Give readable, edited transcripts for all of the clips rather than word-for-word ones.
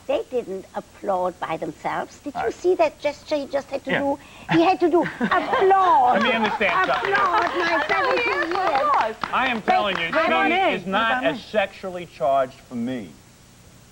they didn't applaud by themselves. Did you see that gesture he just had to do? He had to do applaud. Let me understand something. Applaud my 17 years. I am telling you, she is not as sexually charged for me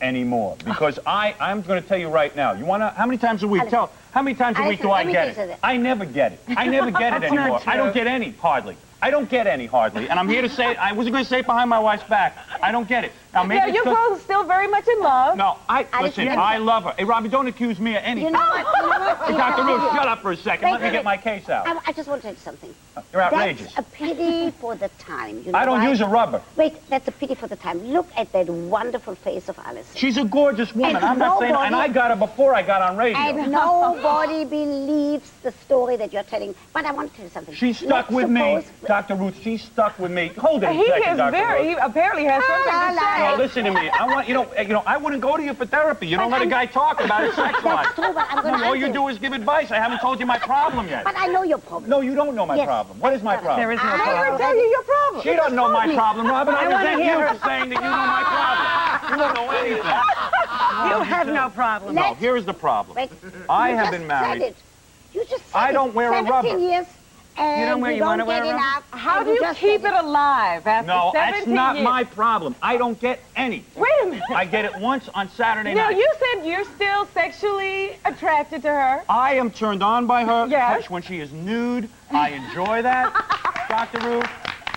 anymore. Because I'm going to tell you right now. You want to? How many times a week? How many times a week do I get it? I never get it. I never get it anymore. I don't get any, hardly. I don't get any, hardly. And I'm here to say it. I wasn't going to say it behind my wife's back. I don't get it. Now, maybe you're both still very much in love. No, listen, I love her. Hey, Robbie, don't accuse me of anything. You know what? Hey, Dr. Ruth, shut up for a second. Let me get my case out. I just want to tell you something. You're outrageous. That's a pity for the time. You know I don't use a rubber. Wait, that's a pity for the time. Look at that wonderful face of Alice. She's a gorgeous woman. I'm not saying, and I got her before I got on radio. And nobody believes the story that you're telling. But I want to tell you something. She's stuck with me, Dr. Ruth. She's stuck with me. Hold it a second, Dr. Ruth. He apparently has something to say. No, listen to me. I want, you know, I wouldn't go to you for therapy. You don't let a guy talk about his sex life. That's true, but I'm going to all you do is give advice. I haven't told you my problem yet. But I know your problem. No, you don't know my problem. What is my problem? There is no problem. I will tell you your problem. She doesn't know my problem, Robin. I resent you for saying that you know my problem. You don't know anything. You have no problem. No, here is the problem. Wait, I have been married. You just said I don't wear a rubber. 17 years. And you don't wear, you want to wear a rubber? How do you keep it alive after 17 years? No, that's not my problem. I don't get any. Wait a minute. I get it once on Saturday Now, night. you said you're still sexually attracted to her. I am turned on by her. Yes. When she is nude, I enjoy that. Dr. Ruth,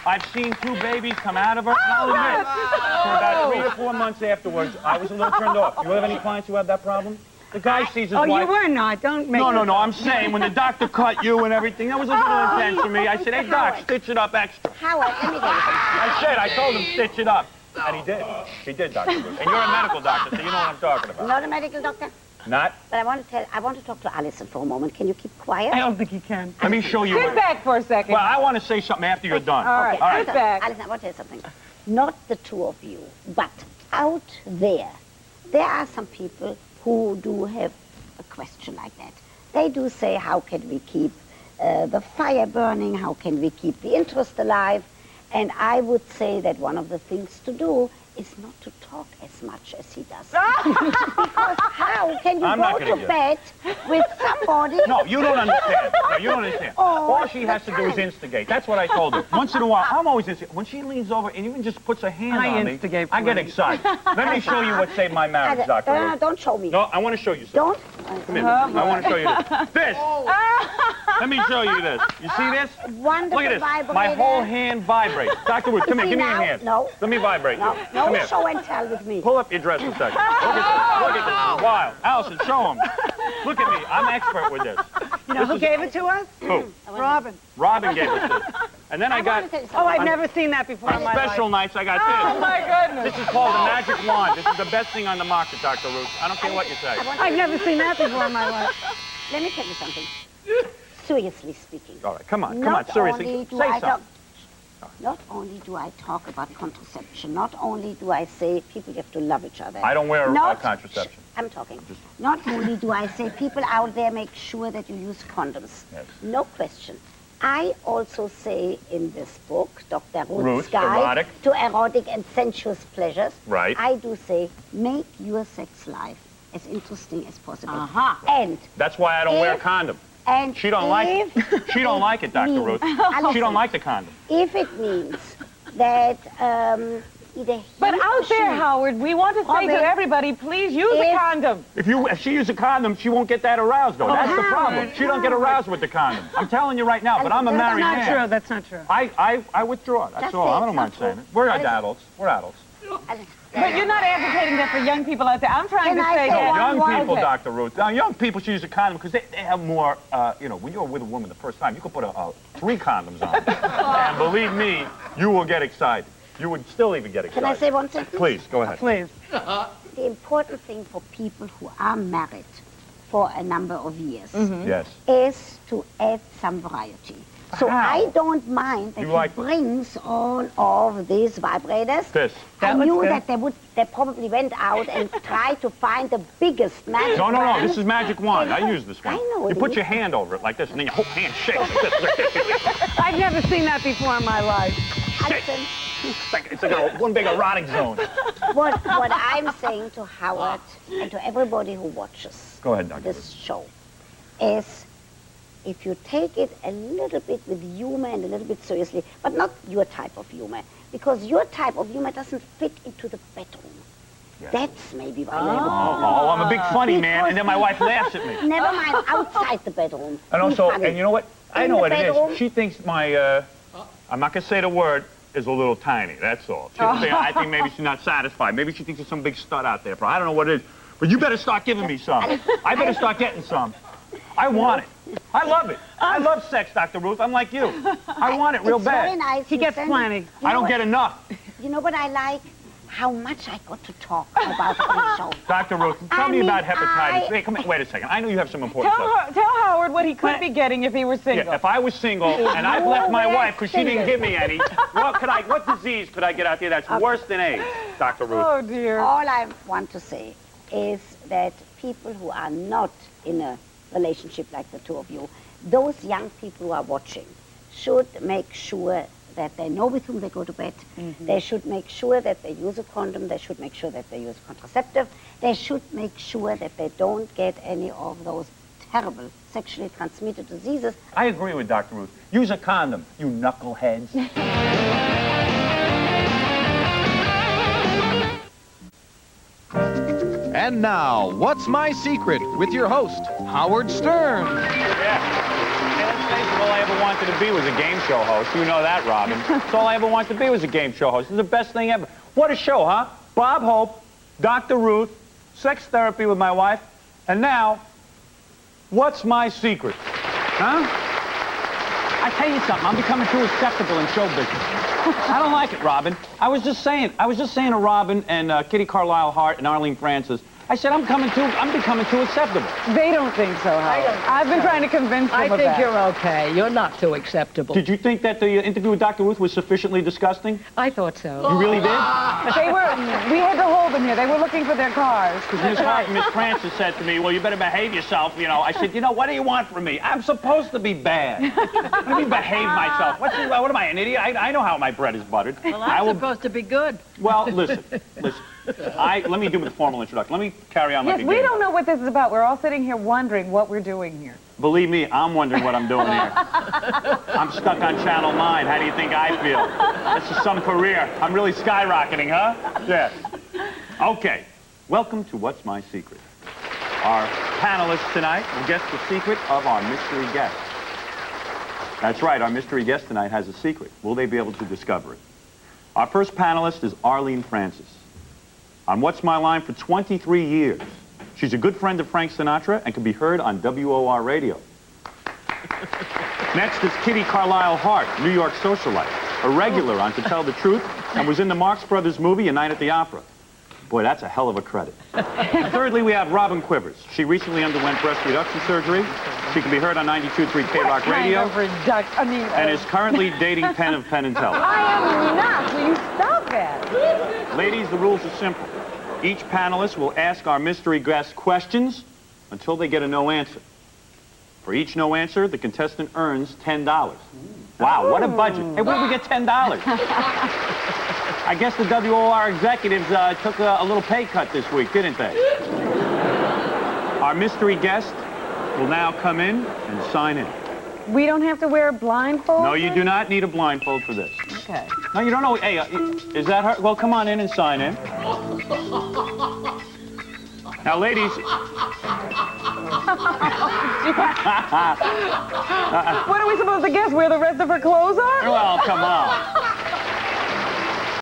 I've seen 2 babies come out of her. And I'll admit, for about 3 or 4 months afterwards, I was a little turned off. You have any clients who have that problem? The guy sees his wife. Oh, you were not. Don't make No. I'm saying when the doctor cut you and everything, that was a little intense for me. I said, hey, doc, stitch it up extra. Howard, let me tell you something. I told him, stitch it up. And he did. He did, Dr. Ruth. And you're a medical doctor, so you know what I'm talking about. Not a medical doctor? Not? But I want to talk to Alison for a moment. Can you keep quiet? I don't think he can. Let me show you. Sit back for a second. Well, I want to say something after you're done. All right. Sit back. Alison, I want to tell you something. Not the 2 of you, but out there are some people who do have a question like that. They do say, how can we keep the fire burning? How can we keep the interest alive? And I would say that one of the things to do is not to talk as much as he does. Because how can you go to bed with somebody? No, you don't understand. No, you don't understand. All she has to do is instigate. That's what I told her. Once in a while, I'm always instigating. When she leans over and even just puts her hand on me, I get excited. Let me show you what saved my marriage, Dr. Ruth. Don't show me. No, I want to show you something. Don't. Come here. I want to show you this. This. Let me show you this. You see this? Wonderful. Look at this. Vibrator. My whole hand vibrates. Dr. Ruth, come here. Give me your hand. No. Let me vibrate you. No show and tell with me. Pull up your dress a second. Look at this. Look at this. It's wild. Allison, show him. Look at me. I'm expert with this. You know who gave it to us? Who? Robin. Robin gave it to us. And then I got... Oh, I've never seen that before in my life. On special nights, I got this. Oh, my goodness. This is called the magic wand. This is the best thing on the market, Dr. Ruth. I don't care what you say. I've never seen that before in my life. Let me tell you something. Seriously speaking. All right, come on, seriously. Say something. Not only do I talk about contraception, not only do I say people have to love each other. I don't wear contraception. I'm talking. Not only do I say people out there make sure that you use condoms. Yes. No question. I also say in this book, Dr. Ruth's Ruth, Guide to Erotic and Sensuous Pleasures, right. I do say, make your sex life as interesting as possible. And that's why I don't wear a condom. And she don't like it. She don't like it, Dr. Ruth. She don't like the condom. If it means that But out there, Howard, we want to say to everybody, please use a condom. If she uses a condom, she won't get that aroused, though. That's the problem. She don't get aroused with the condom. I'm telling you right now, but I'm a married man. That's not true. That's not true. I withdraw. That's all. I don't mind saying it. We're adults. We're adults. But you're not advocating that for young people out there. I'm trying to say that. Young people, Dr. Ruth. Now, young people should use a condom because they have more, you know, when you're with a woman the first time, you could put 3 condoms on. And believe me, you will get excited. You would still even get excited. Can I say one sentence? Please, go ahead. Please. The important thing for people who are married for a number of years yes. is to add some variety. So I don't mind that he brings all of these vibrators. I knew that they probably went out and tried to find the biggest magic No. wand. This is magic wand. I use this one. I know you put your hand over it like this, and then your whole hand shakes. I've never seen that before in my life. Alison, It's like one big erotic zone. What I'm saying to Howard and to everybody who watches Go ahead, Dr. this show is if you take it a little bit with humor and a little bit seriously, but not your type of humor, because your type of humor doesn't fit into the bedroom. Yes. That's maybe why you have a problem. Oh, I'm a big funny man, and then my wife laughs at me. Never mind, outside the bedroom. And also, and you know what? I know what it is. She thinks my, I'm not going to say the word, is a little tiny. That's all. I think maybe she's not satisfied. Maybe she thinks there's some big stud out there. I don't know what it is. But you better start giving me some. I better start getting some. I want it. I love it. I love sex, Dr. Ruth. I'm like you. I want it real bad. Very nice. He gets plenty. I don't get enough. You know what I like? How much I got to talk about on the show. Dr. Ruth, tell me about hepatitis. Hey, come here. Wait a second. I know you have some important stuff. Tell Howard what he could be getting if he were single. Yeah, if I was single and I've left my wife because she didn't give me any, what disease could I get out there that's worse than AIDS, Dr. Ruth? Oh, dear. All I want to say is that people who are not in a relationship like the two of you, those young people who are watching should make sure that they know with whom they go to bed. Mm-hmm. They should make sure that they use a condom. They should make sure that they use a contraceptive. They should make sure that they don't get any of those terrible sexually transmitted diseases. I agree with Dr. Ruth. Use a condom, you knuckleheads. And now, What's My Secret with your host, Howard Stern. Yeah. All I ever wanted to be was a game show host. You know that, Robin. That's all I ever wanted to be was a game show host. It's the best thing ever. What a show, huh? Bob Hope, Dr. Ruth, sex therapy with my wife, and now, what's my secret? Huh? I tell you something, I'm becoming too acceptable in show business. I don't like it, Robin. I was just saying to Robin and Kitty Carlisle Hart and Arlene Francis, I said, I'm becoming too acceptable. They don't think so, Howard. I've been trying to convince them of that. I think you're okay. You're not too acceptable. Did you think that the interview with Dr. Ruth was sufficiently disgusting? I thought so. You really did? We had to hold them here. They were looking for their cars. Miss Francis said to me, well, you better behave yourself, you know. I said, you know, what do you want from me? I'm supposed to be bad. What do you mean behave myself? What am I, an idiot? I know how my bread is buttered. Well, I'm supposed to be good. Well, listen. Let me do the formal introduction. Let me carry on like a game. Yes, we don't know what this is about. We're all sitting here wondering what we're doing here. Believe me, I'm wondering what I'm doing here. I'm stuck on Channel 9. How do you think I feel? This is some career. I'm really skyrocketing, huh? Yes. Okay. Welcome to What's My Secret. Our panelists tonight will guess the secret of our mystery guest. That's right. Our mystery guest tonight has a secret. Will they be able to discover it? Our first panelist is Arlene Francis. On What's My Line for 23 years. She's a good friend of Frank Sinatra and can be heard on WOR radio. Next is Kitty Carlisle Hart, New York socialite, a regular on To Tell the Truth, and was in the Marx Brothers movie A Night at the Opera. Boy, that's a hell of a credit. Thirdly, we have Robin Quivers. She recently underwent breast reduction surgery. She can be heard on 92.3 K-Rock radio. And is currently dating Penn of Penn & Teller. I am not. Will you stop that? Ladies, the rules are simple. Each panelist will ask our mystery guest questions until they get a no answer. For each no answer, the contestant earns $10. Wow, what a budget. Hey, where did we get $10? I guess the WOR executives took a little pay cut this week, didn't they? Our mystery guest will now come in and sign in. We don't have to wear a blindfold? No, you do not need a blindfold for this. Okay. No, you don't know. Hey, is that her? Well, come on in and sign in. Now, ladies. What are we supposed to guess? Where the rest of her clothes are? Well, come on.